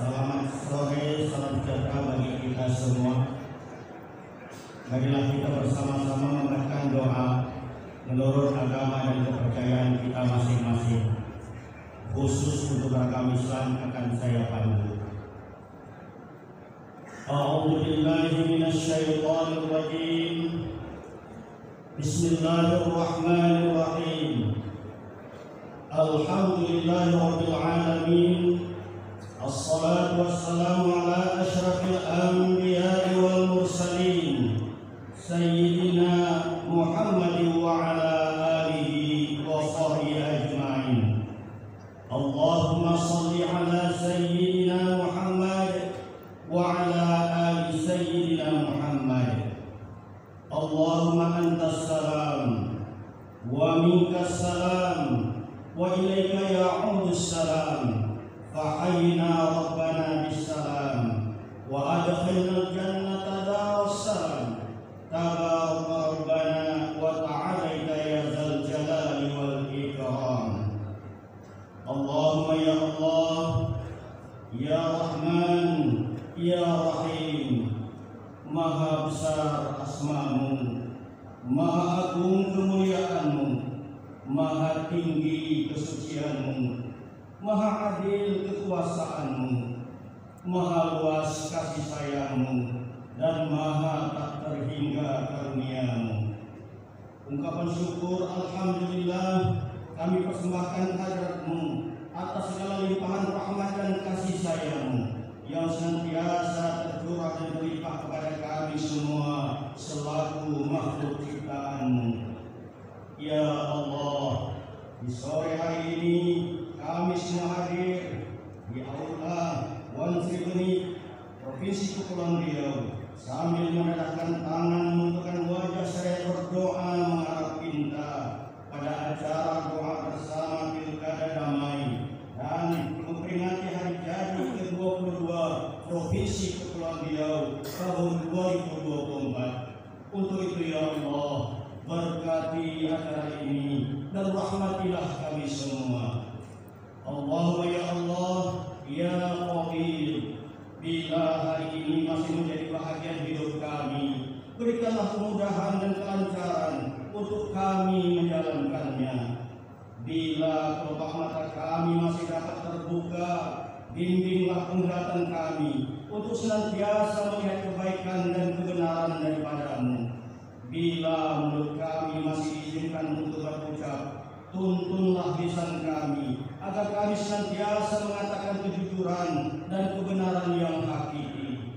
Selamat sore, salam sejahtera bagi kita semua. Marilah kita bersama-sama membacakan doa menurut agama dan kepercayaan kita masing-masing. Khusus untuk agama Islam akan saya pandu. A'udzu billahi minasy syaithanir rajim. Bismillahirrahmanirrahim. Alhamdulillahirabbil alamin. Assalatu wassalamu ala asyrafil anbiya'i wal mursalin Sayyidina Muhammadin wa ala alihi wa sahbihi ajma'in. Allahumma salli ala Sayyidina Muhammad wa ala ali Sayyidina Muhammad. Allahumma antas salam wa minkas salam wa ilaika ya'udus salam. فحينا ربنا بالسلام وأدخلنا الجنة دار السلام تبارك ربنا وتعاليت يا ذا الجلال والإكرام. اللهم يا الله يا رحمن يا رحيم, Maha besar asma-Mu, Maha agung kemuliaan-Mu, Maha tinggi kesucian-Mu, Maha adil kekuasaan-Mu, Maha luas kasih sayang-Mu, dan Maha tak terhingga karunia-Mu. Ungkapan syukur Alhamdulillah kami persembahkan kehadirat-Mu atas segala limpahan rahmat dan kasih sayang-Mu yang senantiasa tercurah dan berlimpah kepada kami semua selaku makhluk ciptaan-Mu. Ya Allah, di sore hari ini kami semua hadir di Aula Wan Sri Provinsi Kepulauan Riau sambil menadahkan tangan menunjukkan wajah saya berdoa mengharap pinta pada acara doa bersama Pilkada Damai dan memperingati hari jadi ke-22 Provinsi Kepulauan Riau tahun 2024. Untuk itu ya Allah, berkati acara ini dan rahmatilah kami semua. Allahumma ya Allah ya Qadir, bila hari ini masih menjadi bahagian hidup kami, berikanlah kemudahan dan kelancaran untuk kami menjalankannya. Bila kelopak mata kami masih dapat terbuka, bimbinglah penglihatan kami untuk senantiasa melihat kebaikan dan kebenaran daripada-Mu. Bila mulut kami masih diizinkan untuk berucap, tuntunlah lisan kami agar kami senantiasa mengatakan kejujuran dan kebenaran yang hakiki.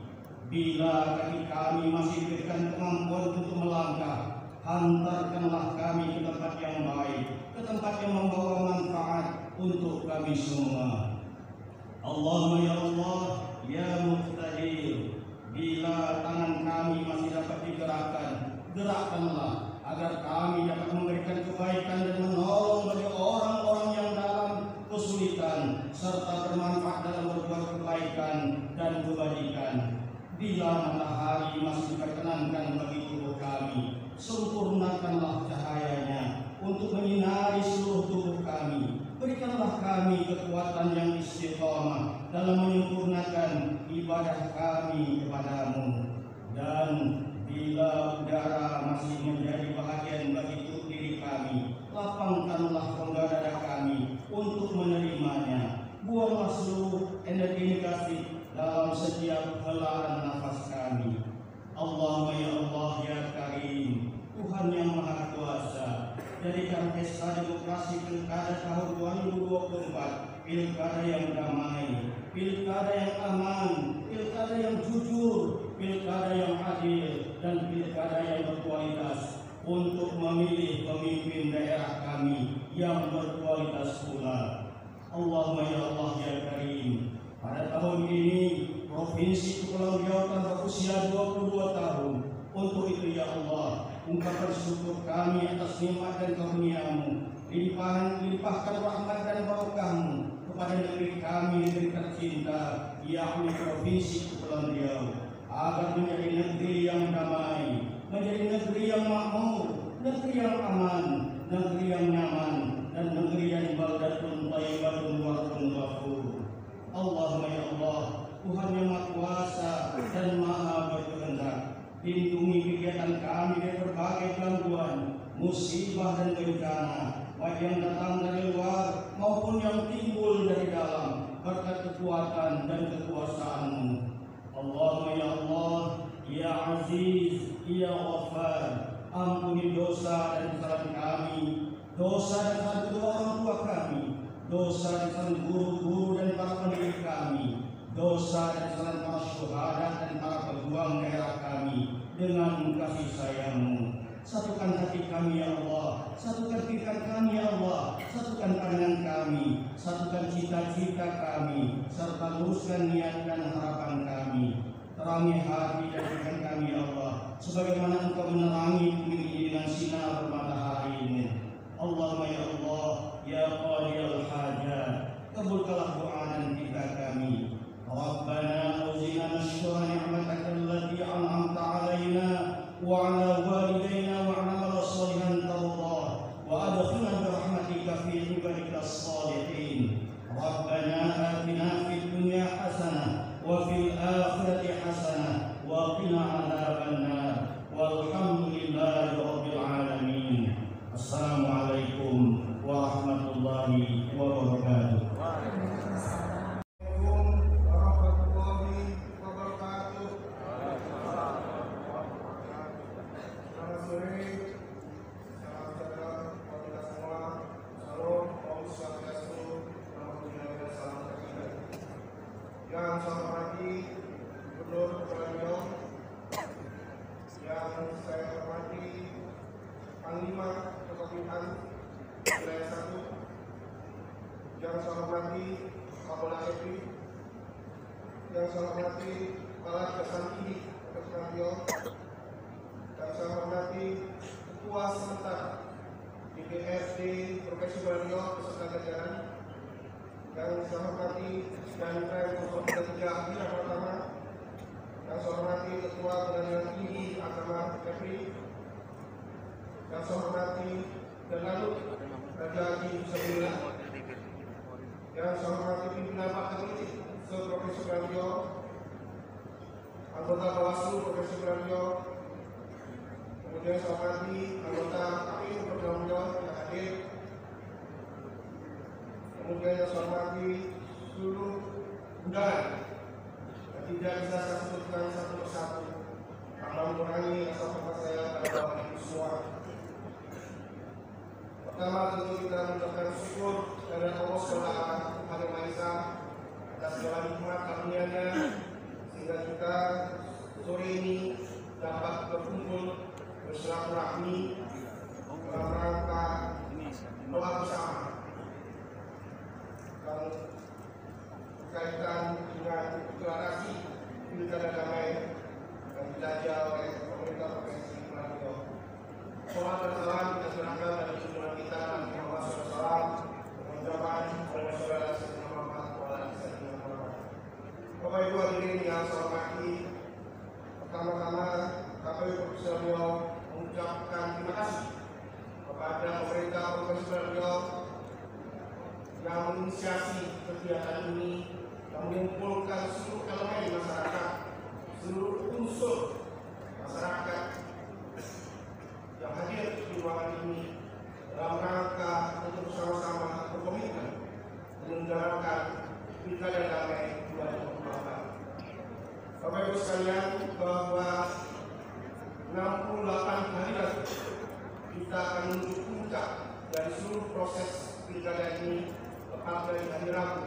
Bila kaki kami masih diberikan kemampuan untuk melangkah, hantarkanlah kami ke tempat yang baik, ke tempat yang membawa manfaat untuk kami semua. Allahumma ya Allah ya Muqtadir, bila tangan kami masih dapat digerakkan, gerakkanlah agar kami dapat memberikan kebaikan dan menolong bagi orang-orang yang dalam kesulitan serta bermanfaat dalam berbuat kebaikan dan kebajikan. Bila matahari masih diperkenankan bagi tubuh kami, sempurnakanlah cahayanya untuk menyinari seluruh tubuh kami. Berikanlah kami kekuatan yang istiqamah dalam menyempurnakan ibadah kami kepada-Mu. Dan bila udara masih menjadi bahagian bagi tubuh diri kami, lapangkanlah rongga dada kami untuk menerimanya. Buanglah seluruh energi negatif dalam setiap helaan nafas kami. Allahumma ya Allah ya Karim, Tuhan yang Maha Kuasa, jadikan pesta demokrasi Pilkada tahun 2024 pilkada yang damai, pilkada yang aman, pilkada yang jujur, pilkada yang adil, dan pilkada yang berkualitas untuk memilih pemimpin daerah kami yang berkualitas pula. Allahumma ya Allah ya Karim, pada tahun ini Provinsi Kepulauan Riau telah berusia 22 tahun. Untuk itu ya Allah, ungkapan syukur kami atas nikmat dan karunia-Mu, limpahkan rahmat dan barokah-Mu kepada negeri kami, negeri tercinta, yakni Provinsi Kepulauan Riau, agar menjadi negeri yang damai, menjadi negeri yang makmur, negeri yang aman, negeri yang nyaman, dan negeri yang baldatun thayyibatun wa rabbun ghafur. Allahumma ya Allah dan kekuasaan-Mu. Allahumma ya Allah, ya Aziz, ya Ghaffar, ampuni dosa dan kesalahan kami, dosa dan kesalahan kedua orang tua kami, dosa dan kesalahan guru-guru dan para pendidik kami, dosa dan kesalahan para syuhada dan para pejuang daerah kami. Dengan kasih sayang-Mu, satukan hati kami ya Allah, satukan pikiran kami ya Allah, satukan pandangan kami, satukan cita-cita kami, serta luruskan niat dan harapan kami. Terangi hati dan pikiran kami ya Allah, sebagaimana Engkau menerangi bumi ini dengan sinar matahari ini. Allahumma ya Allah, ya qadiyal hajat, kabulkanlah doa dan kita kami. Rabbana auzina nashkura ni'mataka allati an'amta 'alaina wa 'ala walidayna wa 'amala shalihan tardah wa adkhilna bi rahmatika fi ibadika as-salihin. Rabbana atina fid dunya hasanah wa fil akhirati hasanah wa qina 'adzaban nar. Walhamdulillahi rabbil alamin. Assalamualaikum warahmatullahi wabarakatuh. Yang saya hormati Gubernur Kepulauan Riau, yang saya hormati Panglima Kekopitan Wilayah 1, yang saya hormati Kapolda Kepri, yang saya hormati Kepala Kejaksaan Tinggi Kepulauan Riau, yang saya hormati Ketua Sementara DPRD Provinsi Kepulauan Riau beserta jajaran, yang saya hormati dan Ketiga Bidang Pertama, yang saya hormati Ketua Pengadilan Tinggi Agama Kepri, yang saya hormati dan lalu Raja Haji Musabila, yang saya hormati pimpinan partai politik se-Provinsi Kepulauan Riau, anggota Bawaslu Provinsi Kepulauan Riau, kemudian saya hormati anggota KPU Kepulauan Riau yang hadir, kemudian yang saya hormati seluruh undangan yang tidak bisa saya sebutkan satu persatu karena mengurangi rasa hormat saya pada bapak ibu semua. Pertama tentu kita mengucapkan syukur kepada Allah SWT Maha Esa atas segala nikmat karunia-Nya sehingga kita sore ini dapat berkumpul bersilaturahmi dalam rangka doa bersama dan berkaitan dengan deklarasi pilkada damai yang dijajah oleh pemerintah provinsi Kepulauan Riau. Salam dan salam kita serahkan dari junjungan kita Nabi Muhammad SAW dengan ucapan kepada saudara Sayyidina Muhammad SAW. Bapak Ibu hadirin yang saya hormati, pertama-tama KPU Provinsi Riau mengucapkan terima kasih kepada pemerintah Provinsi Kepulauan Riau yang menginisiasi kegiatan ini, yang mengumpulkan seluruh elemen masyarakat, seluruh unsur masyarakat yang hadir di ruangan ini dalam rangka untuk bersama-sama berkomitmen menyelenggarakan pilkada damai 2024. Bapak Ibu sekalian, bahwa 68 hari lagi kita akan menuju puncak dari seluruh proses pilkada ini, tepat dari hari Rabu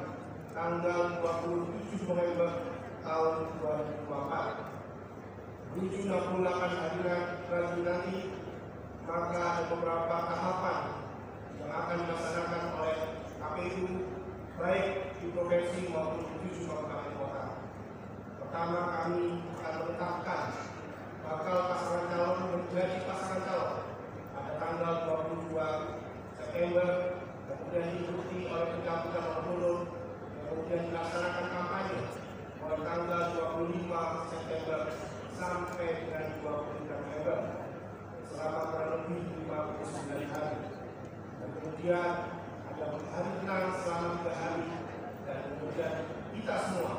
tanggal 27 November tahun 2024. Menuju 68 hari lagi nanti, maka ada beberapa tahapan yang akan dilaksanakan oleh KPU baik di provinsi maupun di 7 kabupaten kota. Pertama, kami akan menetapkan bakal pasangan calon menjadi pasangan calon pada tanggal 22 September, kemudian diikuti oleh pencabutan nomor kemudian dilaksanakan kampanye mulai tanggal 25 September sampai dengan 23 November selama kurang lebih 59 hari. Dan kemudian ada hari tenang selama 3 hari, dan kemudian kita semua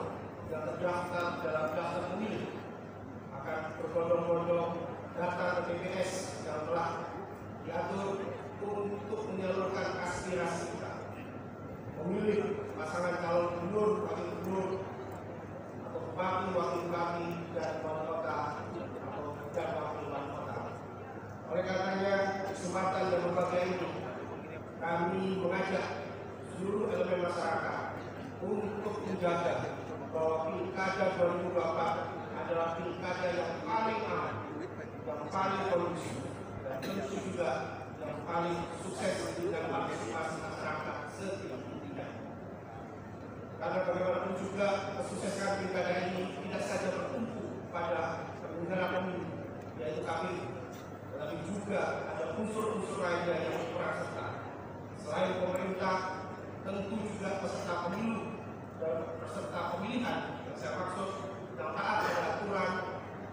yang terdaftar dalam daftar pemilih akan berbondong-bondong datang ke TPS yang telah diatur untuk menyalurkan aspirasi kita, memilih pasangan calon gubernur, wakil gubernur, menjaga bahwa pilkada 2024 adalah pilkada yang paling aman, yang paling kondusif, dan tentu juga yang paling sukses dengan partisipasi masyarakat setidak-tidaknya. Karena bagaimanapun juga kesuksesan pilkada ini tidak saja bertumpu pada penyelenggara pemilu, yaitu KPU, tetapi juga ada unsur-unsur lainnya yang berperan serta. Selain pemerintah, tentu juga peserta pemilu dan peserta pemilihan, yang saya maksud yang taat pada aturan,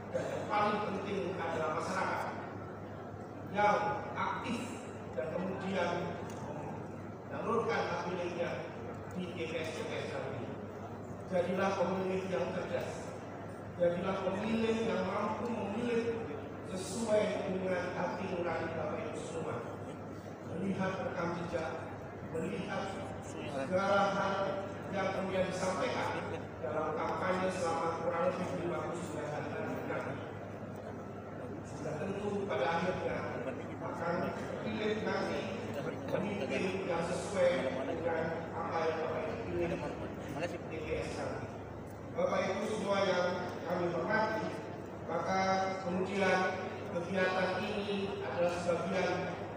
dan yang paling penting adalah masyarakat yang aktif dan kemudian menyalurkan hak pilihnya di TPS-TPS nanti. Jadilah pemilih yang cerdas, jadilah pemilih yang mampu memilih sesuai dengan hati nurani Bapak Ibu semua. Melihat rekam jejak, melihat segala hal yang kemudian disampaikan dalam kampanye selama kurang lebih 59 hari nanti. Dan tentu pada akhirnya akan terpilih nanti pemimpin yang sesuai dengan apa yang Bapak Ibu pilih TPS nanti. Bapak Ibu semua yang kami hormati, maka kemudian kegiatan ini adalah sebagian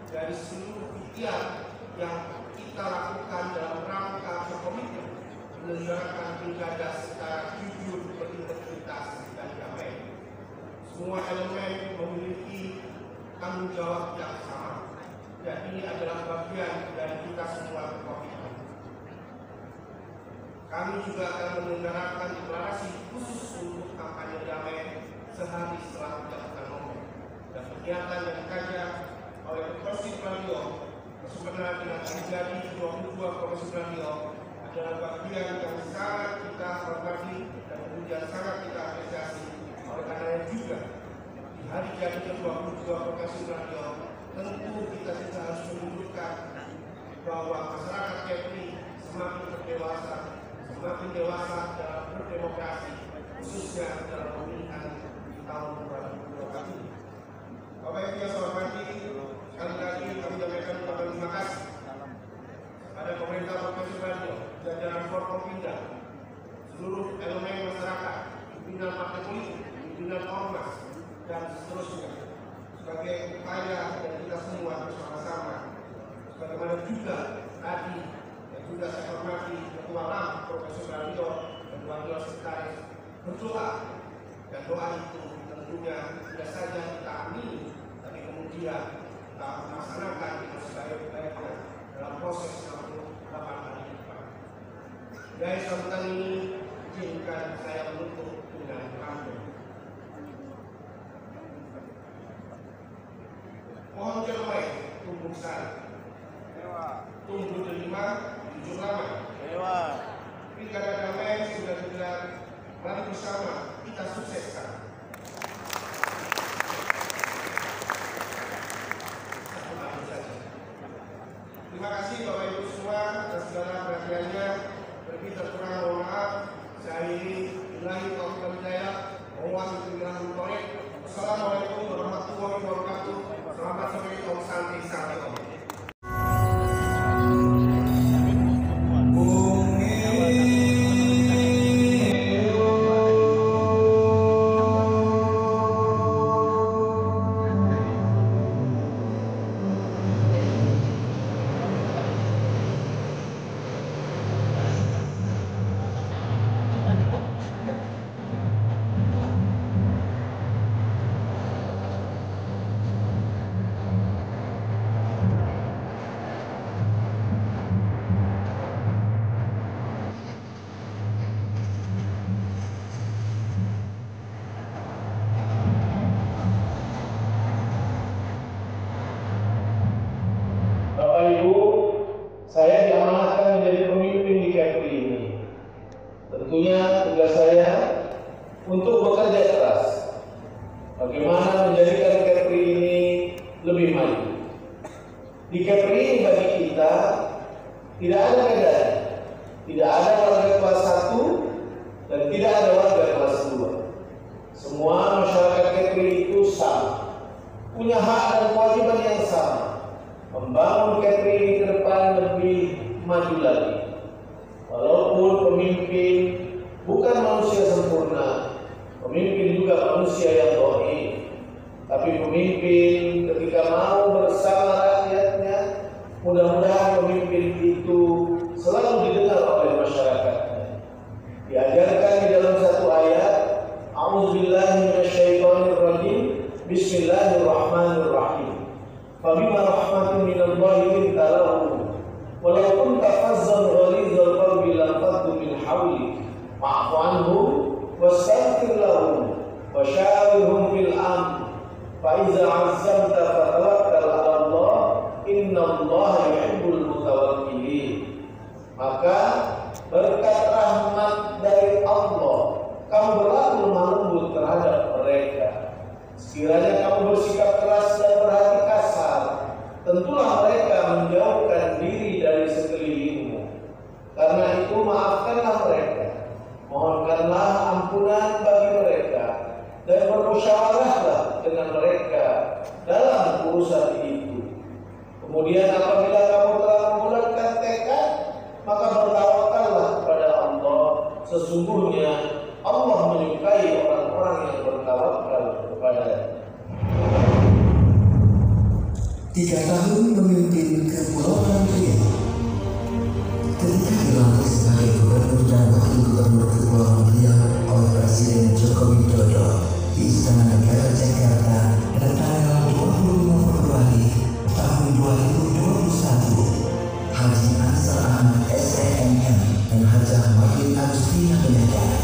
dari seluruh ikhtiar yang kita lakukan dalam rangka berkomitmen menyelenggarakan pilkada secara jujur, berintegritas, dan damai. Semua elemen memiliki tanggung jawab yang sama, dan ini adalah bagian dari kita semua berkomitmen. Kami juga akan menyelenggarakan deklarasi khusus untuk kampanye damai sehari setelah pencabutan nomor, dan kegiatan yang dikajar oleh Persib Radio bersebenar dengan terjadi 22 Persib Radio adalah bagian yang sangat kita hormati dan kemudian sangat kita apresiasi. Oleh karena juga di hari jadi ke-22 Persib Radio tentu kita juga harus menunjukkan bahwa masyarakat Kepri semakin berdewasa, semakin dewasa dalam berdemokrasi, khususnya dalam pemilihan di tahun 2024 ini. Bapak Ibu yang saya hormati, sekali lagi kami sampaikan terima kasih pada pemerintah Provinsi Radio, jajaran Forkopimda, seluruh elemen masyarakat, pimpinan partai politik, pimpinan ormas, dan seterusnya, sebagai upaya dan kita semua bersama-sama. Sebagaimana juga tadi yang juga saya hormati Ketua LAM Profesor Radio dan Wakil Sekretaris berdoa, dan doa itu tentunya tidak saja kita amini, tapi kemudian kita melaksanakan dengan sebaik-baiknya dalam proses 68 hari ke depan. Dari sambutan ini, izinkan saya menutup dengan pantun. Pohon cermai tumbuh sari, tumbuh delima, jujur lama. Pilkada damai sudah digelar, mari bersama kita sukseskan. Terima kasih Bapak Ibu semua atas segala perhatiannya. Lebih terkurang mohon maaf. Saya ini Ilahi Taufiq wal Hidayah. Wassalamualaikum warahmatullahi wabarakatuh. Selamat sore, Om Santi Santi Om. Saya diamanatkan menjadi pemimpin di Kepri ini. Tentunya tugas saya untuk bekerja keras. Bagaimana menjadikan Kepri ini lebih maju. Di Kepri ini bagi kita tidak ada bedanya. Tidak ada warga kelas 1 dan tidak ada warga kelas 2. Semua masyarakat Kepri itu sama, punya hak dan kewajiban yang sama. Membangun Kepri ini ke depan lebih maju lagi. Walaupun pemimpin Pemimpin juga manusia yang dhaif. Tapi pemimpin ketika mau bersama rakyatnya, mudah-mudahan pemimpin itu selalu didengar oleh masyarakatnya. Diajarkan di dalam satu ayat, A'udzubillahi minasyaitonirrajim, Bismillahirrahmanirrahim. Fabima rahmatin minallahi linta lahum, walau kunta fazzan ghalizal qalbi lanfaddu min hawlik, fa'fu anhum wastaghfir lahum wa syawirhum fil amr. Fa'iza azamta fatawakkal 'ala Allah, innallaha yuhibbul mutawakkilin. Maka berkat rahmat dari Allah, kamu berlaku lemah lembut terhadap mereka. Sekiranya kamu bersikap keras dan berhati kasar, tentulah mereka menjauhkan diri dari sekelilingmu. Karena itu maafkanlah mereka, mohonkanlah ampunan bagi mereka, dan bermusyawarahlah dengan mereka dalam urusan itu. Kemudian apabila kamu telah membulatkan tekad, maka bertawakallah kepada Allah. Sesungguhnya Allah menyukai orang-orang yang bertawakal kepada-Nya. 3 tahun memimpin Kepulauan Riau. Ketika dilantik sebagai Gubernur dan Wakil Gubernur Kepulauan Riau oleh Presiden Joko Widodo di Istana Negara Jakarta pada tanggal 25 Februari tahun 2021, Haji Ansar Ahmad SEMM dan Hajah Makin Agustina menyatakan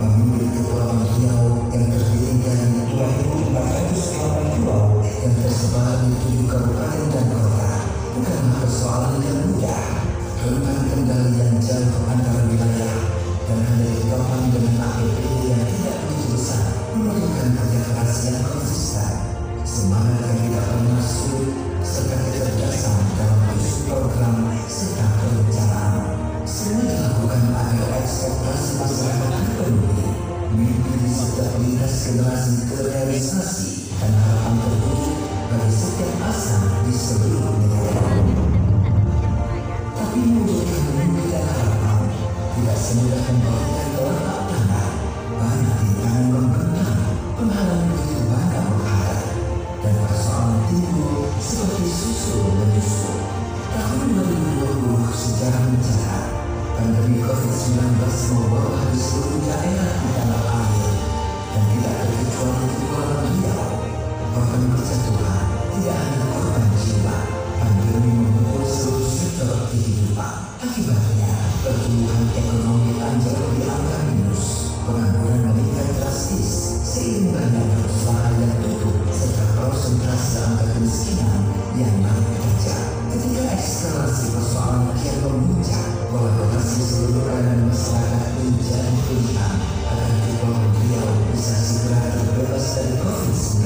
pemimpin Kepulauan Riau yang terdiri dari 2.408 pulau yang tersebar di 7 kabupaten dan kota bukanlah persoalan yang mudah. Rentang kendali yang jauh antara wilayah dan hanya ditopang dengan APBD yang tidak begitu besar memerlukan kerja keras yang konsisten, semangat yang tidak pernah surut, serta kecerdasan dalam menyusun program serta perencanaan. Semua dilakukan agar ekspektasi masyarakat terpenuhi, mimpi di setiap lintas generasi terrealisasi, dan harapan terwujud bagi setiap asa di seluruh negara. Tapi mewujudkan mimpi dan harapan tidak semudah membalikkan telapak tangan. Banyak rintangan membentang, penghalang begitu banyak menghadap, dan persoalan timbul seperti susul menyusul. Tahun 2020 sejarah mencatat pandemi COVID-19 membawa di seluruh daerah di tanah air, dan tidak terkecuali di Kepulauan Riau. Korban berjatuhan tidak hanya korban jiwa, pandemi memukul seluruh sektor kehidupan. Akibatnya, pertumbuhan ekonomi anjlok di angka minus, pengangguran meningkat drastis, seiring banyaknya usaha yang tutup, serta konsentrasi angka kemiskinan yang naik tajam. Ketika eskalasi persoalan kian memuncak, kolaborasi seluruh elemen masyarakat menjadi pilihan agar Kepulauan Riau bisa segera terbebas dari COVID-19.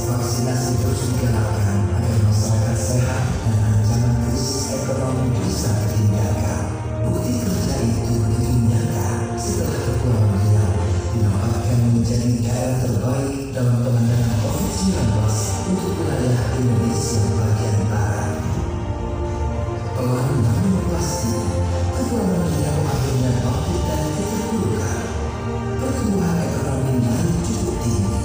Vaksinasi terus digalakkan agar masyarakat sehat dan ancaman krisis ekonomi bisa terhindarkan. Bukti kerja itu begitu nyata setelah Kepulauan Riau dinobatkan menjadi daerah terbaik dalam penanganan COVID-19 untuk wilayah Indonesia bagian barat. Pelan namun pasti, Kepulauan Riau akhirnya bangkit dari keterpurukan. Pertumbuhan ekonomi naik cukup tinggi,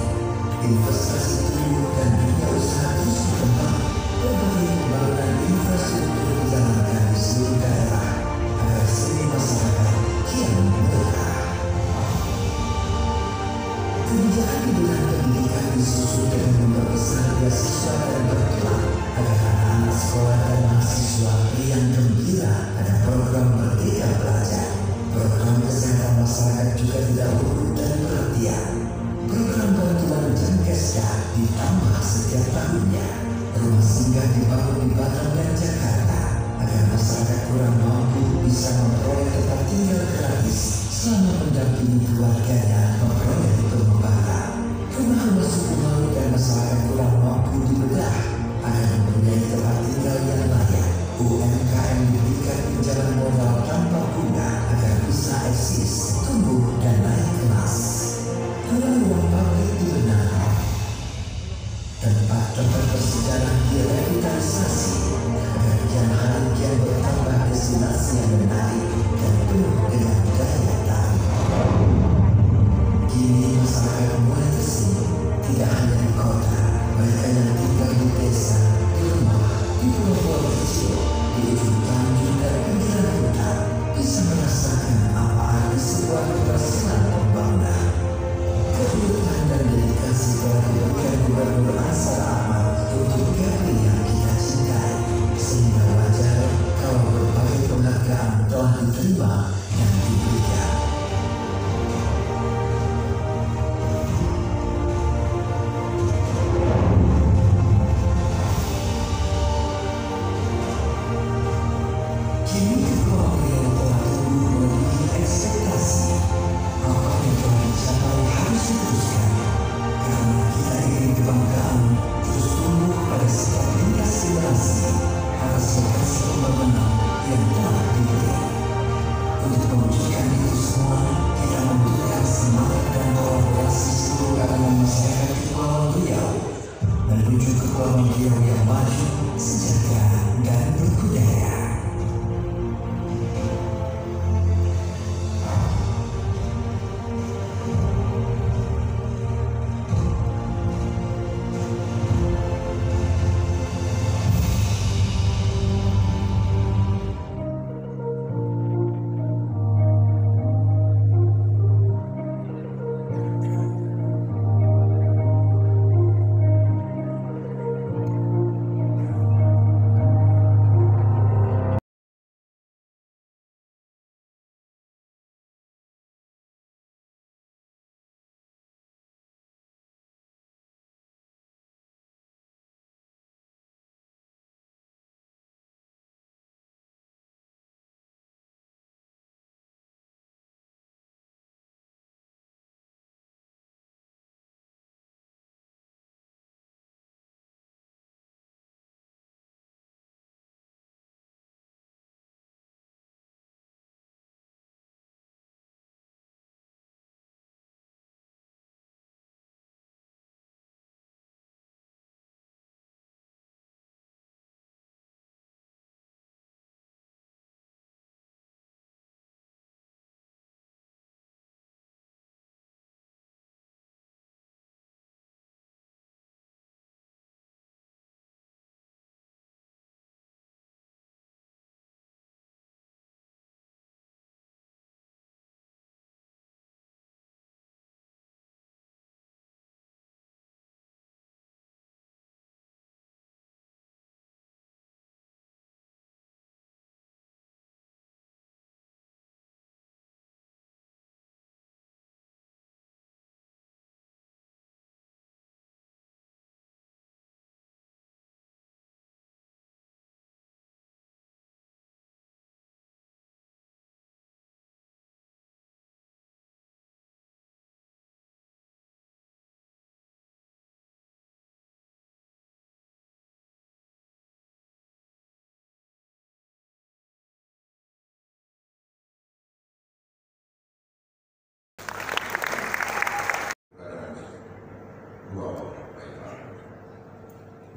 investasi tumbuh dan dunia usaha terus berkembang. Berbagai pembangunan infrastruktur dijalankan di seluruh daerah agar seni masyarakat kian berkah. Kebijakan di bidang pendidikan disusun dengan membesar beasiswa dan berkah agar anak-anak sekolah dan mahasiswa yang gembira ada program Merdeka Belajar. Program kesehatan masyarakat juga tidak luput dari perhatian. Program bantuan Jankesda ditambah setiap tahunnya. Rumah singgah dibangun di Batam dan Jakarta agar masyarakat kurang mampu bisa memperoleh tempat tinggal gratis selama mendampingi keluarganya memperoleh pengobatan. Rumah-rumah suku Malu dan masyarakat kurang mampu dibedah agar mempunyai tempat tinggal yang layak. UMKM diberikan pinjaman modal tanpa bunga agar bisa eksis, tumbuh dan naik kelas. Ruang pabrik dibenahi, tempat-tempat bersejarah direvitalisasi agar kian hari kian bertambah destinasi yang menarik dan penuh dengan daya tarik.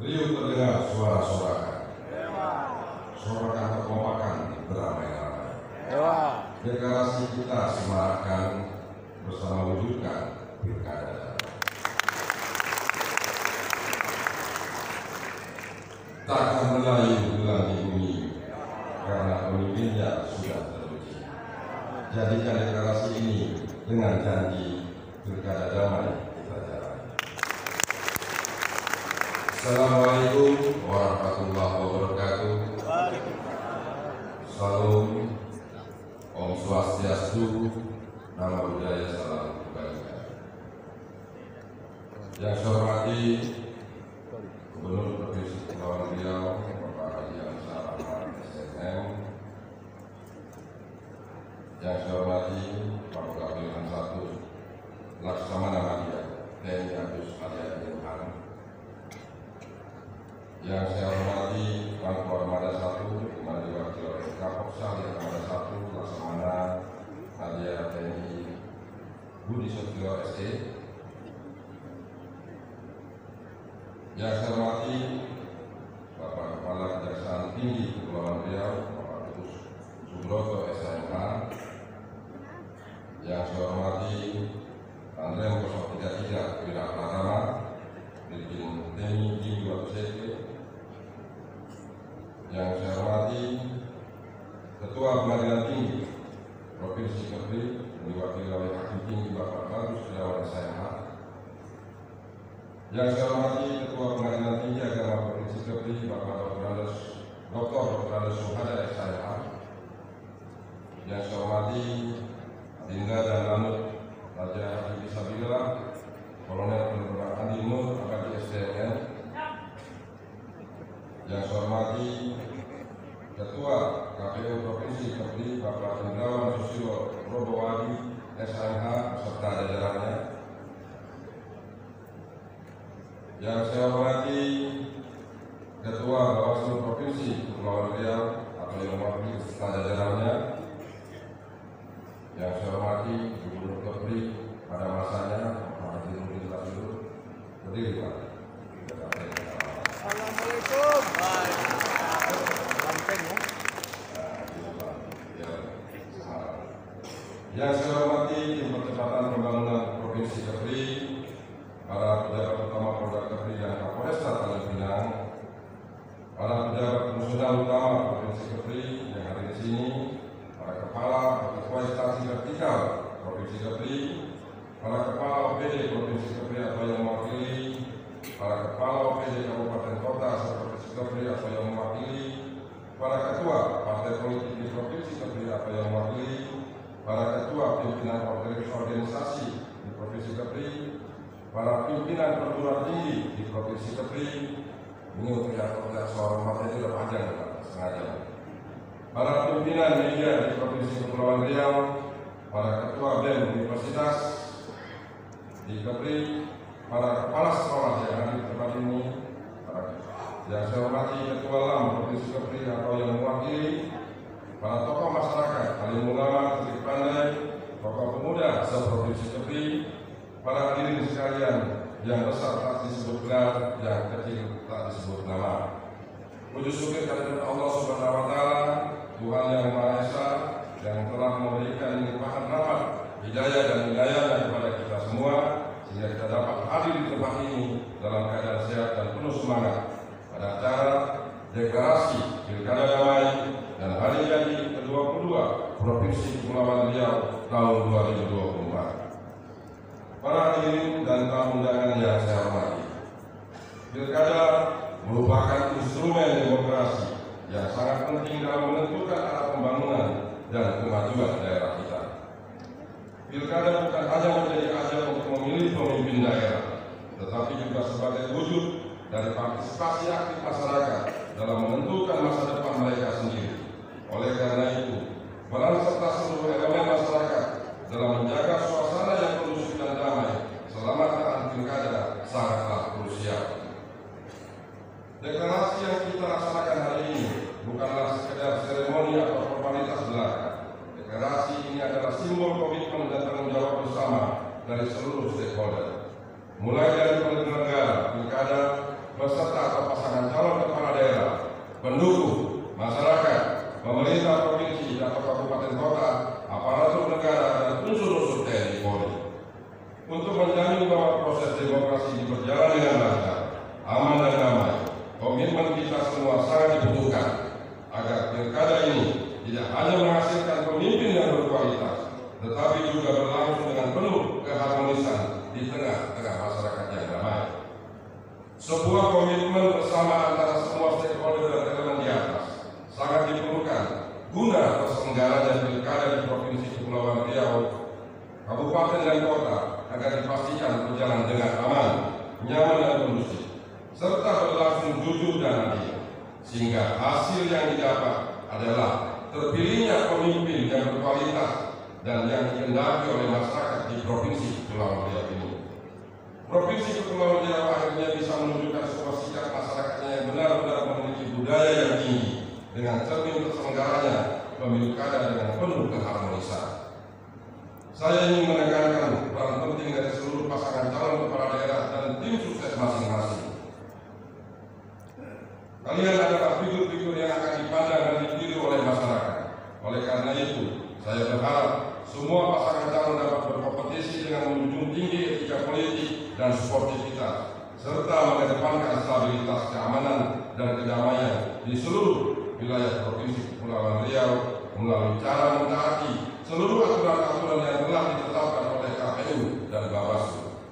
Riuh terdengar suara sorakan. Sorakan kekompakan beramai-ramai. Deklarasi kita semarakkan bersama wujudkan pilkada. Takkan melayu gelang di bumi karena pemimpinnya sudah teruji. Jadikan deklarasi ini dengan janji pilkada damai kita jalani. Assalamualaikum warahmatullahi wabarakatuh. Salam, Om Swastiastu, Namo Buddhaya, salam kebajikan. Yang saya hormati Gubernur Provinsi Kepulauan Riau, Bapak Haji Ansar Ahmad SNM. Yang saya hormati Pak Kapolri 1 Laksamana Madia TNI Agus Haryadi Ilham. Yang saya hormati Pangku Armada 1 di mana diwakili oleh Kapolsal yang Armada 1 Laksamana Madia TNI Budi Sutio SE. Yang saya hormati Bapak Kepala Kejaksaan Tinggi Kepulauan Riau, Bapak Agus Subroto SMH. Yang saya hormati Andrem 033 Wira Pratama, Dirjen TNI Jimmy Watuseke. Yang saya hormati Ketua Pengadilan Tinggi Provinsi Kepri, diwakili oleh Hakim Tinggi Bapak Bagus Setiawan SMH. Yang saya hormati Ketua Pengadilan Tinggi Agama Provinsi Kepri Bapak Dr. Andes Suhada SIH. Yang saya hormati Adinda dan Lanut Raja Haji Bismillah Kolonel Penerbang Andi Nur Akadi SDN. Yang saya hormati Ketua KPU Provinsi Kepri Bapak Hendrawan Susilo Robowadi SIH beserta jajarannya. Yang saya hormati Ketua Bawaslu Provinsi Kepulauan Riau atau yang mewakili beserta jajarannya. Yang saya hormati Gubernur Kepri pada masanya Pak Haji Nurdin Tasiur. Berdiri Pak. Assalamualaikum. Yang saya hormati Tim Percepatan Pembangunan Provinsi Kepri, para pejabat utama Polda Kepri dan Kapolresta Tanjung Pinang, para pejabat fungsional utama Provinsi Kepri yang hadir di sini, para kepala atau ketua instansi vertikal Provinsi Kepri, para kepala OPD Provinsi Kepri atau yang mewakili, para kepala OPD Kabupaten Kota Provinsi Kepri atau yang mewakili, para ketua partai politik di Provinsi Kepri atau yang mewakili, para ketua pimpinan organisasi di Provinsi Kepri, para pimpinan perguruan tinggi di Provinsi Kepri. Ini untuk yang seorang partai itu sudah panjang, setengah jam. Para pimpinan media di Provinsi Kepulauan Riau, para ketua BEM Universitas di Kepri, para kepala sekolah yang ada di tempat ini, yang saya hormati Ketua LAM Provinsi Kepri atau yang mewakili, para tokoh masyarakat, alim ulama, titik pandai, tokoh pemuda se-Provinsi Kepri, para hadirin sekalian yang besar tak disebut gelar, yang kecil tak disebut nama. Puji syukur kehadirat Allah Subhanahu wa Ta'ala, Tuhan yang Maha Esa, yang telah memberikan limpahan rahmat, hidayah dan hidayahnya kepada kita semua, sehingga kita dapat hadir di tempat ini dalam keadaan sehat dan penuh semangat pada acara deklarasi Pilkada Damai dan hari jadi ke-22 Provinsi Kepulauan Riau tahun 2024. Para hadirin dan tamu undangan yang saya hormati, Pilkada merupakan instrumen demokrasi yang sangat penting dalam menentukan arah pembangunan dan kemajuan daerah kita. Pilkada bukan hanya menjadi ajang untuk memilih pemimpin daerah, tetapi juga sebagai wujud dari partisipasi aktif masyarakat dalam menentukan masa depan mereka sendiri. Oleh karena itu, peran serta seluruh elemen masyarakat dalam menjaga suasana yang kondusif dan damai selama tahapan pilkada sangatlah krusial. Deklarasi yang kita laksanakan hari ini bukanlah sekedar seremoni atau formalitas belaka. Deklarasi ini adalah simbol komitmen dan tanggung jawab bersama dari seluruh stakeholder, mulai dari penyelenggara pilkada beserta atau pasangan menjamin bahwa proses demokrasi berjalan dengan lancar, aman dan damai. Komitmen kita semua sangat dibutuhkan agar pilkada ini tidak hanya menghasilkan pemimpin yang berkualitas, tetapi juga berlangsung dengan penuh keharmonisan di tengah-tengah masyarakat yang damai. Sebuah komitmen bersama antara semua stakeholder dan elemen di atas sangat diperlukan guna terselenggaranya pilkada di Provinsi Kepulauan Riau, kabupaten dan kota agar dipastikan berjalan dengan aman, nyaman dan kondusif, serta berlangsung jujur dan adil, sehingga hasil yang didapat adalah terpilihnya pemimpin yang berkualitas dan yang dikehendaki oleh masyarakat di Provinsi Kepulauan Riau ini. Provinsi Kepulauan Riau akhirnya bisa menunjukkan sebuah sikap masyarakatnya yang benar-benar memiliki budaya yang tinggi dengan cermin terselenggaranya pemilu kada dengan penuh keharmonisan. Saya ingin menekankan peran penting dari seluruh pasangan calon kepala daerah dan tim sukses masing-masing. Kalian adalah figur-figur yang akan dipandang dan ditiru oleh masyarakat. Oleh karena itu, saya berharap semua pasangan calon dapat berkompetisi dengan menjunjung tinggi etika politik dan sportivitas, serta mengedepankan stabilitas, keamanan, dan kedamaian di seluruh wilayah Provinsi Kepulauan Riau melalui cara mentaati seluruh aturan-aturan yang telah ditetapkan oleh KPU dan Bawaslu.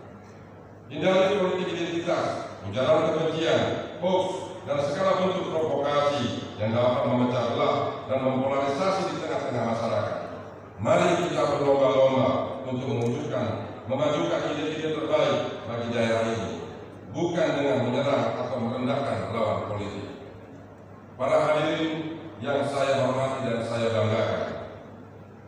Hindari politik identitas, ujaran kebencian, hoax, dan segala bentuk provokasi yang dapat memecah belah dan mempolarisasi di tengah-tengah masyarakat. Mari kita berlomba-lomba untuk memajukan ide-ide terbaik bagi daerah ini, bukan dengan menyerang atau merendahkan lawan politik. Para hadirin yang saya hormati dan saya banggakan,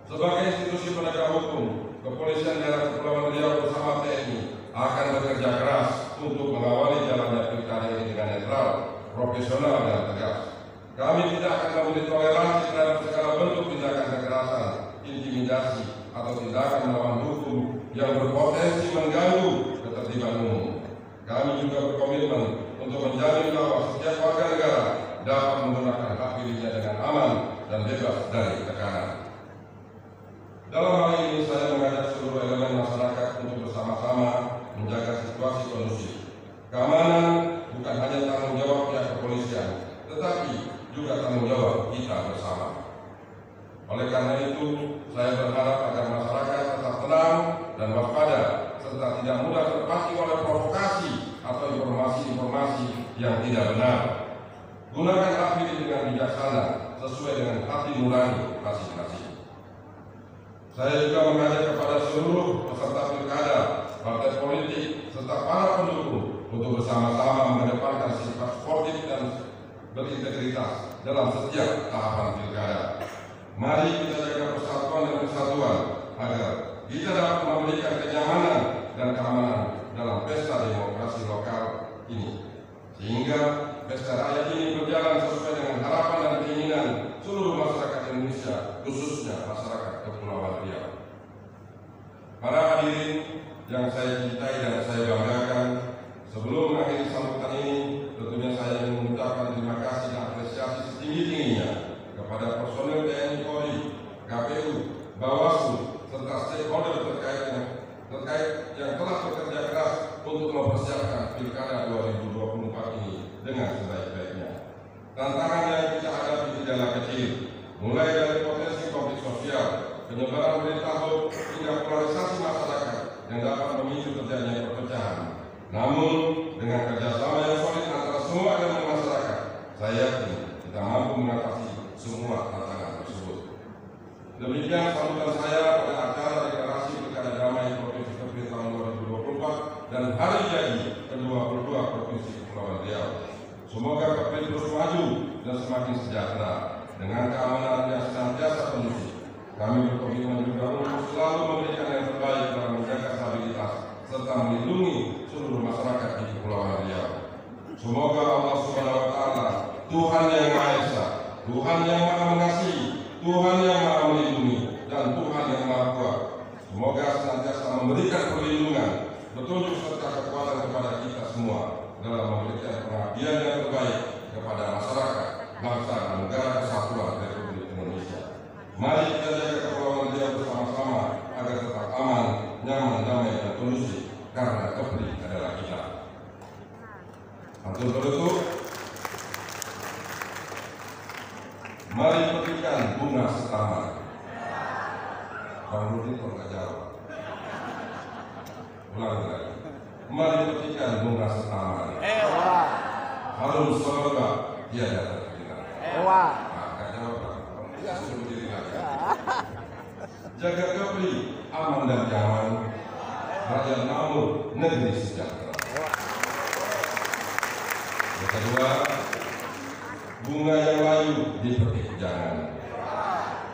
sebagai institusi penegak hukum, Kepolisian Daerah Kepulauan Riau bersama TNI akan bekerja keras untuk mengawali jalannya pilkada ini dengan netral, profesional dan tegas. Kami tidak akan memberi toleransi terhadap segala bentuk tindakan kekerasan, intimidasi, atau tindakan melawan hukum yang berpotensi mengganggu ketertiban umum. Kami juga berkomitmen untuk menjamin bahwa setiap warga negara dapat menggunakan hak pilihnya dengan aman dan bebas dari tekanan. Dalam hal ini saya mengajak seluruh elemen masyarakat untuk bersama-sama menjaga situasi kondusif. Keamanan bukan hanya tanggung jawab pihak kepolisian, tetapi juga tanggung jawab kita bersama. Oleh karena itu, saya berharap agar masyarakat tetap tenang dan waspada, serta tidak mudah terpancing oleh provokasi atau informasi-informasi yang tidak benar. Gunakan hak pilih dengan bijaksana, sesuai dengan hati nurani masing-masing. Saya juga mengajak kepada seluruh peserta pilkada, partai politik, serta para pendukung untuk bersama-sama mengedepankan sifat sportif dan berintegritas dalam setiap tahapan pilkada. Mari kita jaga persatuan dan kesatuan agar kita dapat memberikan kenyamanan dan keamanan dalam pesta demokrasi lokal ini, sehingga pesta rakyat ini berjalan sesuai dengan harapan dan keinginan seluruh masyarakat Indonesia, khususnya masyarakat Kepulauan Riau. Para hadirin yang saya cintai dan saya banggakan, sebelum mengakhiri sambutan ini, tentunya saya ingin mengucapkan terima kasih dan apresiasi setinggi-tingginya kepada personel TNI Polri, KPU, Bawaslu, serta stakeholder terkait yang telah bekerja keras untuk mempersiapkan Pilkada 2024 ini dengan sebaik-baiknya. Tantangan yang kita hadapi tidaklah kecil, mulai dari potensi konflik sosial, penyebaran berita hoax, hingga polarisasi masyarakat yang dapat memicu terjadinya perpecahan. Namun, dengan kerjasama yang solid antara semua elemen masyarakat, saya yakin kita mampu mengatasi semua tantangan tersebut. Demikian sambutan saya pada acara deklarasi Pilkada Damai Provinsi Kepri tahun 2024 dan hari jadi ke-22 Provinsi Kepulauan Riau. Semoga Kepri terus maju dan semakin sejahtera dengan keamanan yang senantiasa kondusif. Kami berkomitmen juga untuk selalu memberikan yang terbaik dalam menjaga stabilitas serta melindungi seluruh masyarakat di Kepulauan Riau. Semoga Allah Subhanahu wa Ta'ala, Tuhan yang Maha Esa, Tuhan yang Maha Mengasihi, Tuhan yang Maha Melindungi, dan Tuhan yang Maha Kuat, semoga senantiasa memberikan perlindungan, petunjuk serta kekuatan kepada kita semua dalam memberikan pengabdian yang terbaik kepada masyarakat, bangsa, dan negara kesatuan Republik Indonesia. Mari kita jaga Kepulauan Riau bersama-sama agar tetap aman, nyaman, damai, dan kondusif. karena Kepri adalah kita. Untuk bertutup, mari petikan bunga setaman. Bang Rudi kok nggak jawab? Ulang lagi. Mari petikan bunga setaman. Harum sorga tiada terhina. Nggak jawab Bang. Suruh diri lagi. Jaga Kepri aman dan nyaman. Rakyat makmur, negeri sejahtera. Yang kedua, bunga yang layu dipetik jangan.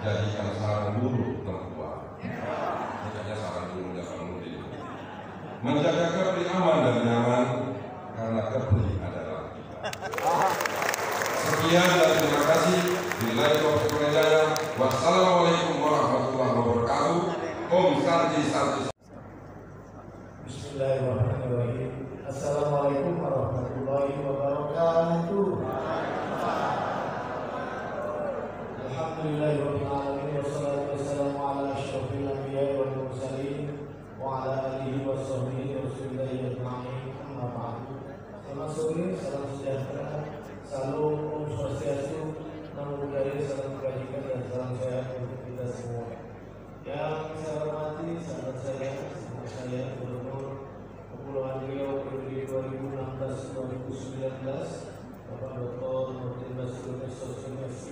Jadikan sarang burung perempuan. Makanya sarang burung jangan mudik. Menjaga Kepri aman dan nyaman karena Kepri adalah kita. Sekian dan terima kasih. Billahi taufiq wal hidayah. Wassalamualaikum warahmatullahi wabarakatuh. Om Santi Santi. Bismillahirrahmanirrahim. Assalamualaikum warahmatullahi wabarakatuh. Alhamdulillahirabbil alamin wassalatu wassalamu ala asyrofil anbiya'i wal mursalin wa ala alihi washabbihi rasulillahi ajma'in. Amma ba'du. Selamat sore, salam sejahtera, salam Om Swastiastu, Namo Buddhaya, salam kebajikan dan salam sehat untuk kita semua. Yang saya hormati sahabat saya Gubernur Kepulauan Riau periode 2016-2019 Bapak Dr. Nurdin Basrul SOC,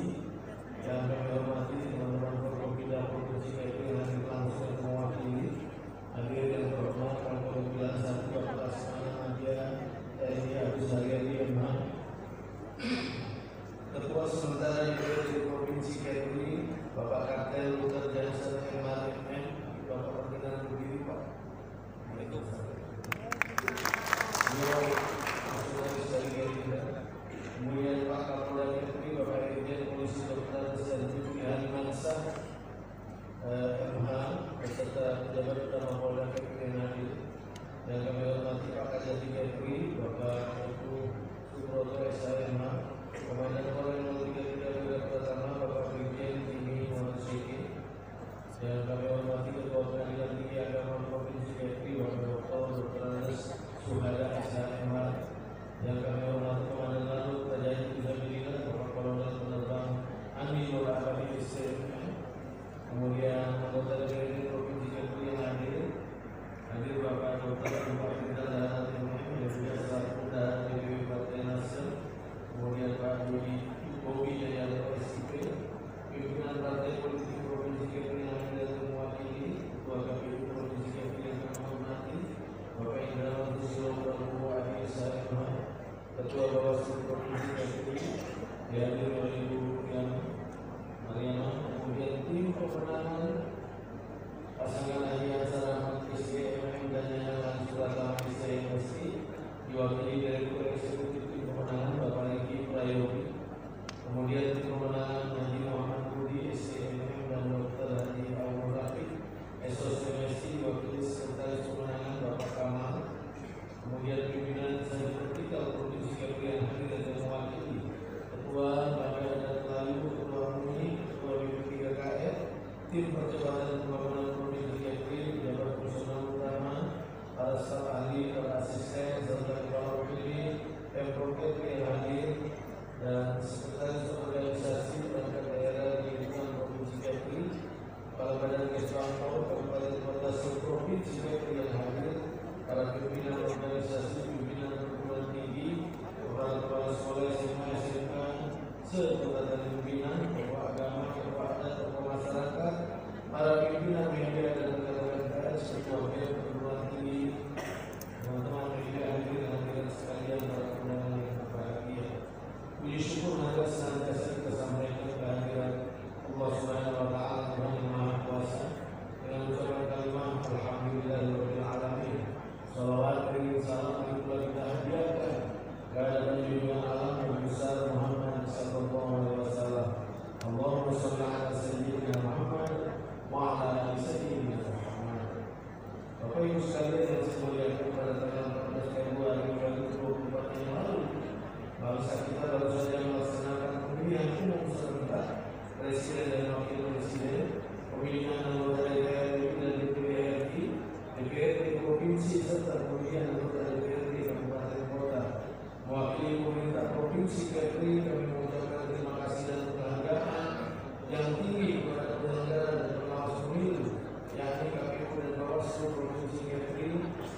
yang kami hormati teman-teman Forkopimda Provinsi Kepri yang hadir langsung dan mewakili, hadir yang terhormat Forkopimda 1 Bapak Asmana Nadia TNI Agus Haryadi MH, Ketua sementara DPRD Provinsi Kepri Bapak Kartel Lutar Jansen MRMM, Bapak Perkenan berdiri Pak. Kemudian Pak Kapolda Kepri Bapak Irjen Polisi Dr. Serjuki Halimansyah MH beserta pejabat utama Polda Kepri yang hadir. Dan kami hormati Pak Kajati Kepri Bapak Ibu Subroto SHMH, Komandan Korem 033 Brigade Pertama Bapak Brigjen Tini Monosiki. Dan kami hormati Ketua Pengadilan Tinggi Agama Provinsi Kepri Bapak Dr. Andes Suhada SHMH. Yang kami hormati Komandan Lanut Tajani Fisabilillah Bapak Kolonel Penerbang Andi Nur Abadi SCM. Kemudian anggota DPRD Provinsi Kepri yang hadir Bapak Dr. Bapak Fidal Dahan MM yang juga selaku Dahan DPW Partai Nasdem. Kemudian Pak Bobi Jaya SIP, pimpinan Partai Politik Provinsi Kepri yang hadir dan mewakili, Ketua KPU Provinsi Kepri yang kami hormati Bapak Indrawan Susilo Prabowo Adi SHMH, Ketua Bawaslu Provinsi Kepri dihadir oleh Ibu Mariana. Kemudian tim pemenangan pasangan Ahiyah Saramat SDMM dan Nyanyalan Suratama SDMSI diwakili Direktur Eksekutif Tim Pemenangan Bapak Riki Prayogi. Kemudian tim pemenangan Haji Muhammad Budi SDMM dan Dr. Haji Aumur Rafiq SOCMSI diwakili Sekretaris Pemenangan Bapak Kamal. Kemudian pimpinan Instansi Vertikal Provinsi Kepri yang hadir dan mewakili Ketua Bangga Adat Melayu, Ketua MUI, Ketua BP3KR, Tim Percepatan Pembangunan Provinsi Kepri, pejabat fungsional utama, para staf ahli, para asisten, serta kepala OPD, Pemprov Kepri yang hadir, dan sekretaris organisasi perangkat daerah di lingkungan Provinsi Kepri, kepala badan Kesbangpol, Kabupaten Kota Provinsi Kepri yang hadir, para pimpinan organisasi, pimpinan perguruan tinggi, kepala sekolah SMA SMK, serta pimpinan, tokoh agama, tokoh adat, tokoh masyarakat, para pimpinan media dan rekan-rekan pers, ketua perguruan tinggi, teman-teman media hadir dan hadirin sekalian, para undangan yang berbahagia. Puji syukur maka senantiasa kita sampaikan kehadiran Allah Subhanahu wa Ta'ala, Tuhan yang Maha Kuasa, dengan ucapan kalimat Alhamdulillahirabbil alamin. Salawat dan salam kita hadiahkan kepada junjungan alam yang besar Muhammad sallallahu alaihi wasallam. Allahumma shalli ala sayyidina Muhammad wa ala ali sayyidina Muhammad. Bapak Ibu sekalian yang saya muliakan, pada tanggal 14 Februari 2024 yang lalu, bangsa kita baru saja melaksanakan pemilihan umum serentak presiden dan wakil presiden, pemilihan anggota DPR dan DPRD, DPRD provinsi serta Bawaslu Provinsi Kepri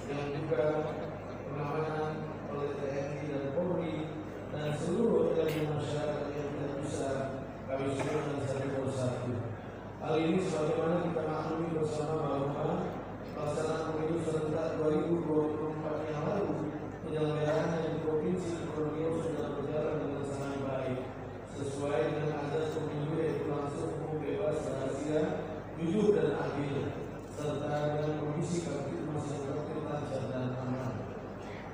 yang juga pengamanan oleh TNI dan Polri dan seluruh elemen masyarakat yang tidak bisa kami sebutkan satu persatu. Hal ini sebagaimana kita maklumi bersama bahwa pelaksanaan pemilu serentak 2024 yang lalu penyelenggaraan di Provinsi Riau sudah berjalan dengan sangat baik sesuai dengan azas pemilu yaitu langsung, umum, bebas, rahasia, jujur dan adil serta dengan kondisi kamtipmas yang tertib, lancar dan aman.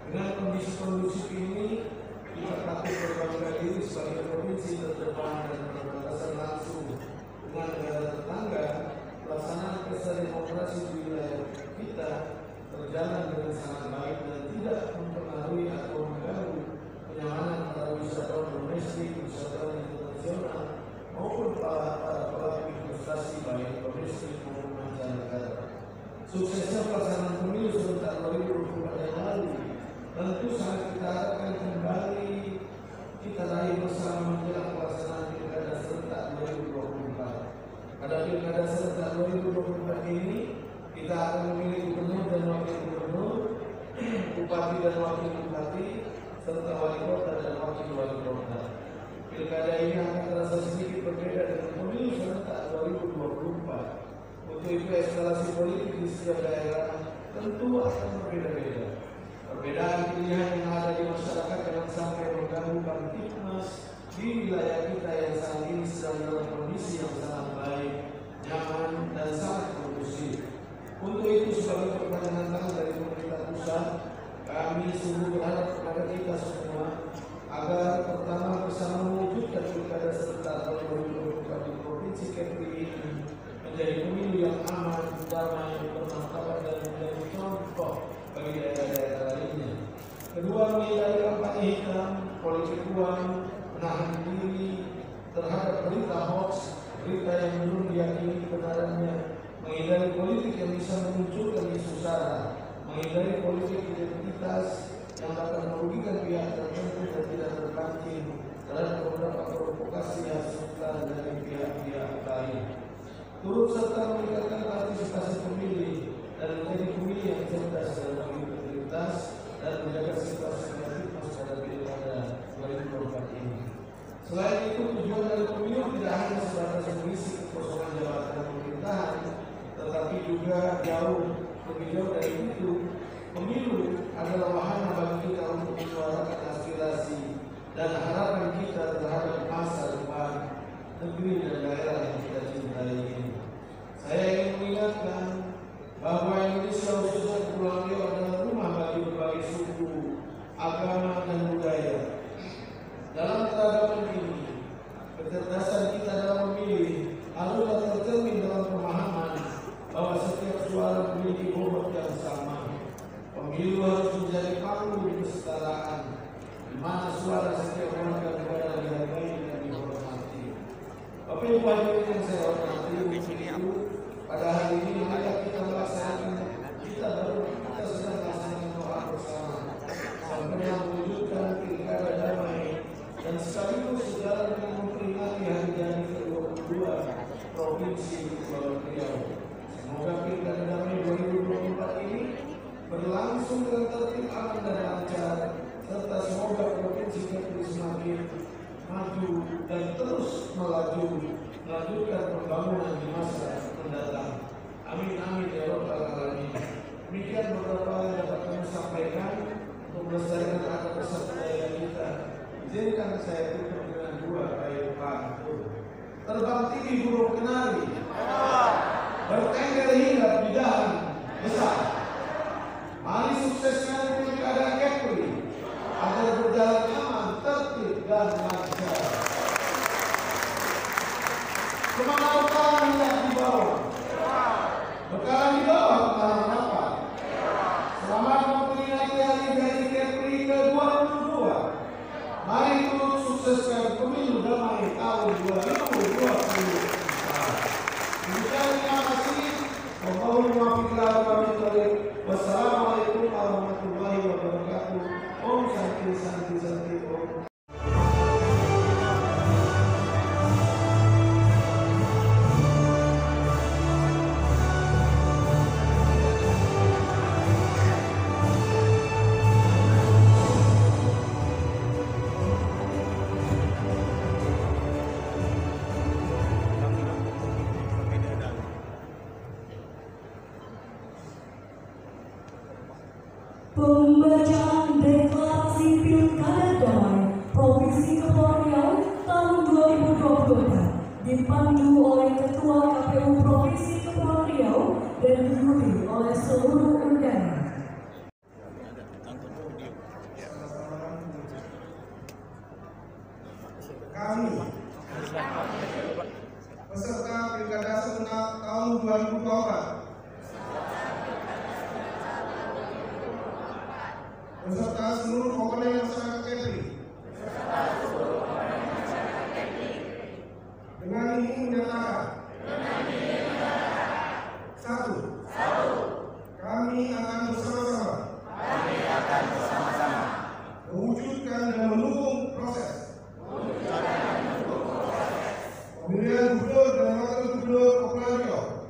Dengan kondisi kondusif ini kita patut berbangga diri sebagai provinsi terdepan dan berbatasan langsung dengan negara tetangga. Pelaksanaan pesta demokrasi di wilayah kita berjalan dengan sangat baik dan tidak mempengaruhi atau mengganggu kenyamanan para wisatawan domestik, wisatawan internasional maupun para pelaku investasi baik domestik maupun mancanegara. Suksesnya pelaksanaan pemilu serentak 2024 yang lalu tentu sangat kita harapkan kembali kita raih bersama menjelang pelaksanaan pilkada serentak 2024. Pada pilkada serentak 2024 ini kita akan memilih gubernur dan wakil gubernur, bupati dan wakil bupati, serta wali kota dan wakil wali kota. Pilkada ini akan terasa sedikit berbeda dengan pemilu serentak 2024. Untuk itu eskalasi politik di setiap daerah tentu akan berbeda-beda. Perbedaan pilihan yang ada di masyarakat jangan sampai mengganggu kamtipmas di wilayah kita yang saat ini sedang dalam kondisi yang sangat baik, nyaman, dan sangat kondusif. Untuk itu sebagai perpanjangan tangan dari pemerintah pusat, kami sungguh berharap kepada kita semua agar pertama bersama mewujudkan pilkada serentak 2024 di Provinsi Kepri ini menjadi pemilu yang aman, damai, bermartabat dan menjadi contoh bagi daerah-daerah lainnya. Kedua, menghindari kampanye hitam, politik uang, menahan diri terhadap berita hoax, berita yang belum diyakini kebenarannya, menghindari politik yang bisa memunculkan isu sara, menghindari politik identitas yang akan merugikan pihak tertentu dan tidak terpancing terhadap beberapa provokasi hasutan dari pihak-pihak lain. Turut serta meningkatkan partisipasi pemilih dan menjadi pemilih yang cerdas dalam berintegritas dan menjaga situasi kamtipmas pada pilkada 2024 ini. Selain itu, tujuan dari pemilu tidak hanya sebatas mengisi kekosongan jabatan pemerintahan, tetapi juga jauh lebih jauh dari itu. Pemilu adalah wahana bagi kita untuk menyuarakan aspirasi dan harapan kita terhadap masa depan negeri dan daerah yang kita cintai ini. Saya ingin mengingatkan bahwa Indonesia khususnya Kepulauan Riau adalah rumah bagi berbagai suku, agama, dan budaya. Dalam keragaman ini, kecerdasan kita dalam memilih haruslah tercermin dalam pemahaman bahwa setiap suara memiliki bobot yang sama. Pemilu harus menjadi panggung kesetaraan, di mana suara setiap warga negara dihargai dan dihormati. Bapak Ibu hadirin yang saya hormati, itu pada hari ini mari kita melaksanakan kita sedang melaksanakan doa bersama sampai mewujudkan pilkada damai dan sekaligus sejalan dengan memperingati hari jadi ke-22 Provinsi Kepulauan Riau. Semoga pilkada damai 2024 ini berlangsung dengan tertib, aman dan lancar, serta semoga Provinsi Kepri semakin maju dan terus melanjutkan pembangunan di masa mendatang. Amin amin ya rabbal alamin. Demikian beberapa yang dapat kami sampaikan untuk melestarikan adat besar budaya kita. Izinkan saya tutup dengan dua bait pantun. Terbang tinggi burung kenari, bertengger hinggap di dahan besar. Mari sukseskan pilkada Kepri agar berjalan aman, tertib dan lancar. Kemana bekalan hendak dibawa? Bekalan di bawah bekalan apa? Selamat memperingati hari jadi Kepri ke-22. Mari turut sukseskan pemilu damai tahun 2024. Pembacaan Deklarasi Pilkada Damai Provinsi Kepulauan Riau tahun 2024 dipandu oleh Ketua KPU Provinsi Kepulauan Riau dan diikuti oleh seluruh undangan. Kami peserta Pilkada serentak tahun 2024 beserta seluruh komponen masyarakat Kepri dengan ini menyatakan satu, kami akan bersama-sama mewujudkan dan mendukung proses pemilihan gubernur dan wakil gubernur Kepulauan Riau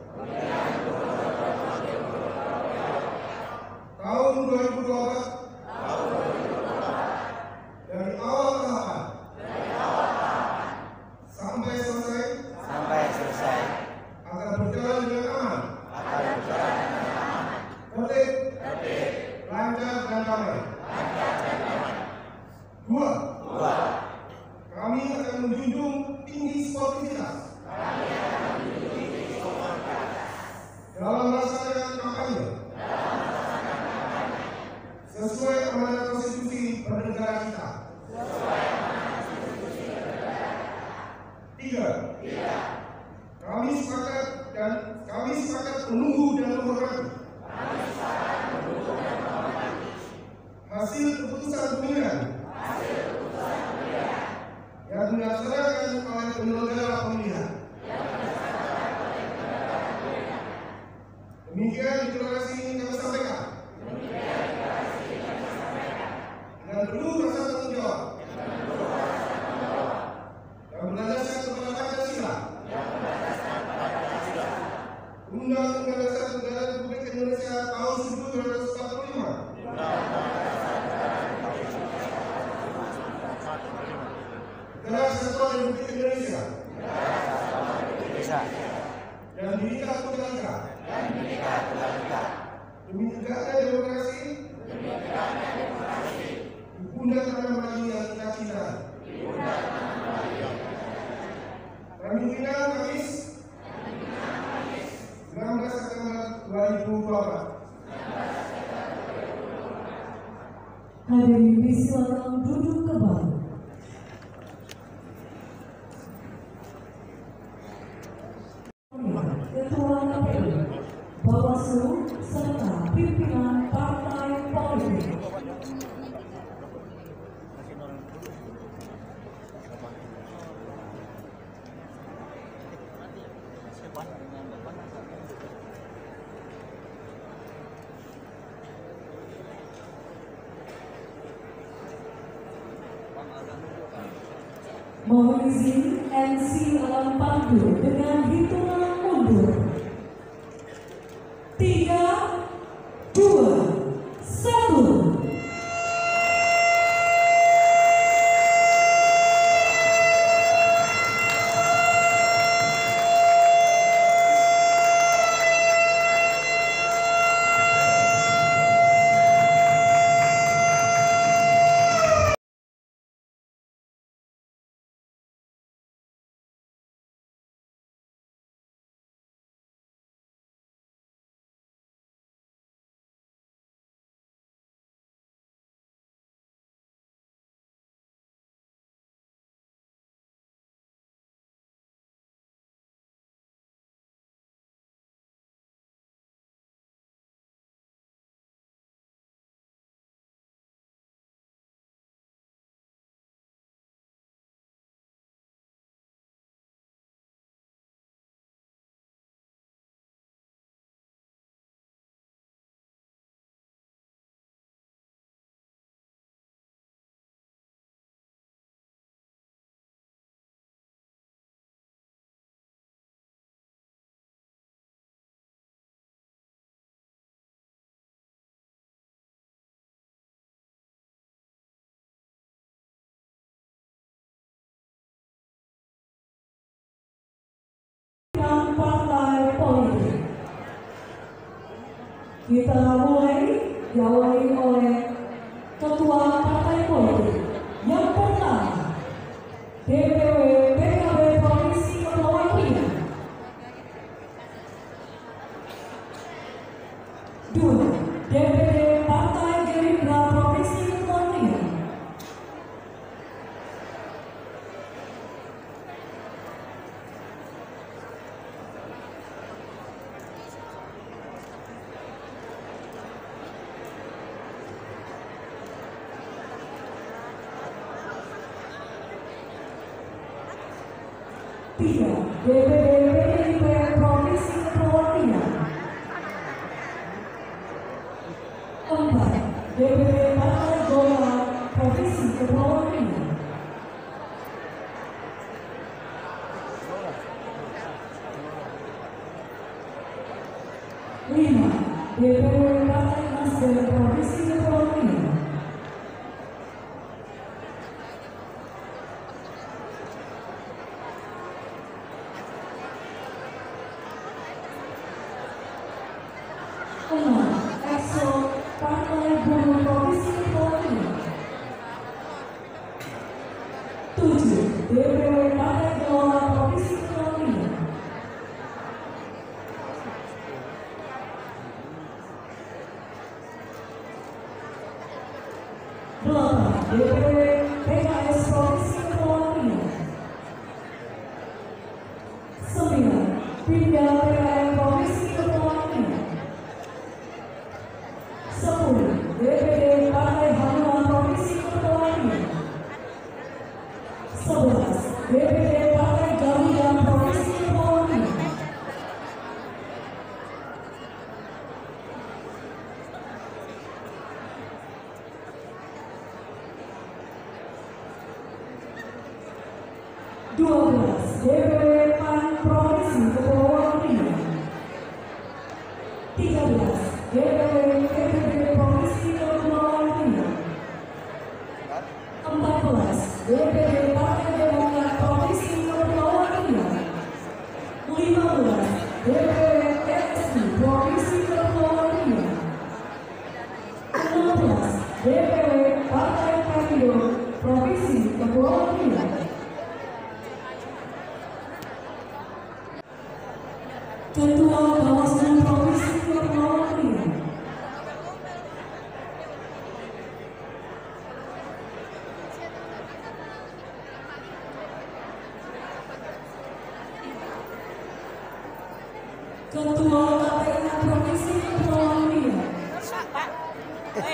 tahun 2024 dari awal tahapan sampai selesai akan berjalan dengan aman, tertib, lancar dan damai. Dua, kami akan menjunjung tinggi sportivitas dalam melaksanakan kampanye sesuai amanat konstitusi bernegara kita. Tiga, kami sepakat menunggu dan menghormati hasil keputusan pemilihan yang dilaksanakan oleh penyelenggara pemilihan. Demikian deklarasi ini kami sampaikan dengan penuh rasa tanggung jawab yang berlandaskan kepada Pancasila, Undang-Undang Dasar Negara Republik Indonesia tahun 1945, Negara Kesatuan Republik Indonesia, dan Bhinneka Tunggal Ika, demi tegaknya demokrasi, Bunda Tanah Melayu yang kita cintai. Pemimpinan Kamis 19 September 2024. Hadirin disilakan duduk kembali. Ketua KPU, Bawaslu, serta pimpinan partai politik. Mohon izin MC alam pandu dengan hitungan mundur. 3, 2, 1. Partai politik. Kita mulai diawali oleh Ketua Partai Politik yang pertama, DPW PKB Provinsi Kepulauan Riau. 2. DPD Partai Gerindra Provinsi Kepulauan Riau. 3. DPD PDIP Provinsi Kepulauan Riau. 4. DPD Partai Golkar Provinsi Kepulauan Riau. 5. DPD Partai Nasdem Provinsi Kepulauan Riau. 6. EXO Partai Buruh Provinsi Kepulauan Riau. 7. DPW Partai Gelora Provinsi Kepulauan Riau. 8. DPW PKS Provinsi Kepulauan Riau. 9. Pindah PKM Provinsi Kepulauan Riau. 10. DPD Partai Hanura Provinsi Kepulauan Riau. 11. DPD Partai Garuda Provinsi Kepulauan Riau. 12. DPD PAN Provinsi Kepulauan Riau. 13. DPD PPD Provinsi Kepulauan Riau. 14. DPD Partai Demokrat Provinsi Kepulauan Riau. 15. DPD PSI Provinsi Kepulauan Riau. 16. DPW Partai Perindo Provinsi Kepulauan Riau. Ketua Bawaslu Provinsi Kepulauan Riau. Ketua KPU Provinsi Kepulauan Riau.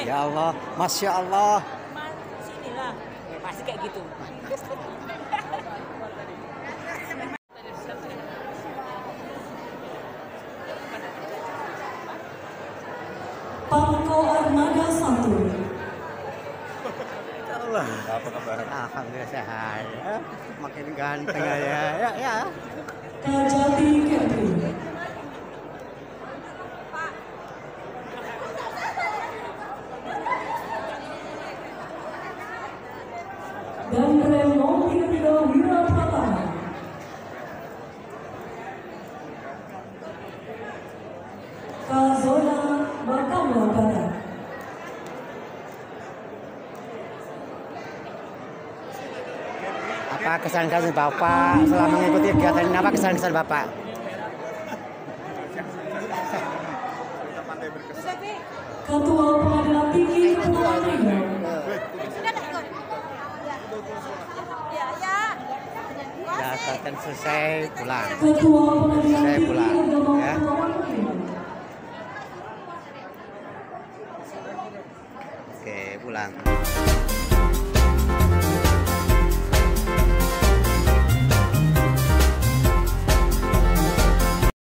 Ya Allah, Masya Allah. Sinilah, pasti kayak gitu. Pangko Armada 1. Allah. Apa kabar? Alhamdulillah sehat. Makin ganteng aja. Ya. Kajati Kevin. Dan Remo 3 Wira Pratama. Kazona Mahkamah Barat. Apa kesan-kesan Bapak selama mengikuti kegiatan ini? Apa kesan-kesan Bapak? Ketua Pengadilan Tinggi Kepulauan Riau. Ya, kan selesai pulang. Ketua Pengadilan Saya Tinggi pulang. Agama Ya.